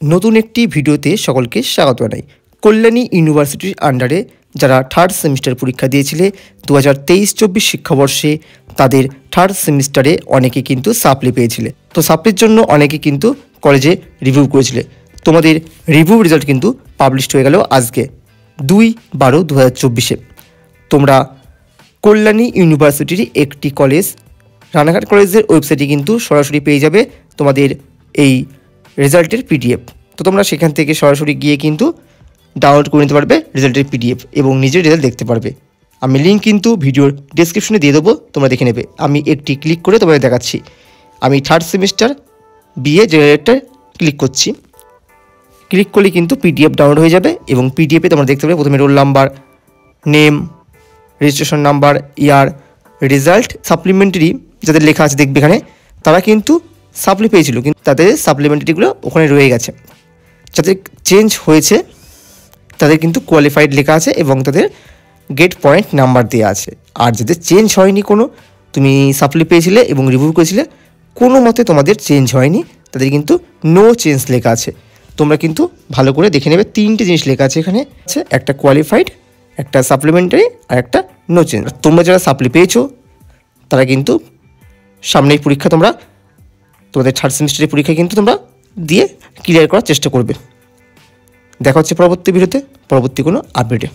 নতুন একটি ভিডিওতে সকলকে স্বাগত জানাই। কল্যাণী ইউনিভার্সিটির আন্ডারে যারা থার্ড সেমিস্টার পরীক্ষা দিয়েছিলে 2023-24 শিক্ষাবর্ষে, তাদের থার্ড সেমিস্টারে অনেকে কিন্তু সাপ্লি পেয়েছিলে। তো সাপ্লির জন্য অনেকে কিন্তু কলেজে রিভিউ করেছিলে। তোমাদের রিভিউ রেজাল্ট কিন্তু পাবলিশড হয়ে গেল আজকে 2/12/2024-এ। তোমরা কল্যাণী ইউনিভার্সিটির একটি কলেজ, রানাঘাট কলেজের ওয়েবসাইটে কিন্তু সরাসরি পেয়ে যাবে তোমাদের এই রেজাল্টের পিডিএফ। তো তোমরা সেখান থেকে সরাসরি গিয়ে কিন্তু ডাউনলোড করে নিতে পারবে রেজাল্টের পিডিএফ এবং নিজের রেজাল্ট দেখতে পারবে। আমি লিঙ্ক কিন্তু ভিডিওর ডেসক্রিপশনে দিয়ে দেবো, তোমরা দেখে নেবে। আমি একটি ক্লিক করে তোমাদের দেখাচ্ছি। আমি third semester BA generator click করছি। ক্লিক করলে কিন্তু পিডিএফ ডাউনলোড হয়ে যাবে এবং পিডিএফে তোমরা দেখতে পাবে প্রথমে roll number, name, registration number, year, result, supplementary যাদের লেখা আছে দেখবে এখানে, তারা কিন্তু সাপ্লি পেয়েছিল কিন্তু তাদের সাপ্লিমেন্টারিগুলো ওখানে রয়ে গেছে। যাদের চেঞ্জ হয়েছে তাদের কিন্তু কোয়ালিফাইড লেখা আছে এবং তাদের গেট পয়েন্ট নাম্বার দেওয়া আছে। আর যাদের চেঞ্জ হয়নি, কোনো তুমি সাপ্লি পেয়েছিলে এবং রিভিউ করেছিলে, কোনো মতে তোমাদের চেঞ্জ হয়নি, তাদের কিন্তু নো চেঞ্জ লেখা আছে। তোমরা কিন্তু ভালো করে দেখে নেবে, তিনটে জিনিস লেখা আছে এখানে, আছে একটা কোয়ালিফাইড, একটা সাপ্লিমেন্টারি আর একটা নো চেঞ্জ। তোমরা যারা সাপ্লি পেয়েছো তারা কিন্তু সামনের পরীক্ষা তোমাদের থার্ড সেমিস্টারের পরীক্ষা কিন্তু তোমরা দিয়ে ক্লিয়ার করার চেষ্টা করবে। দেখা হচ্ছে পরবর্তী ভিডিওতে, পরবর্তী কোনো আপডেটে।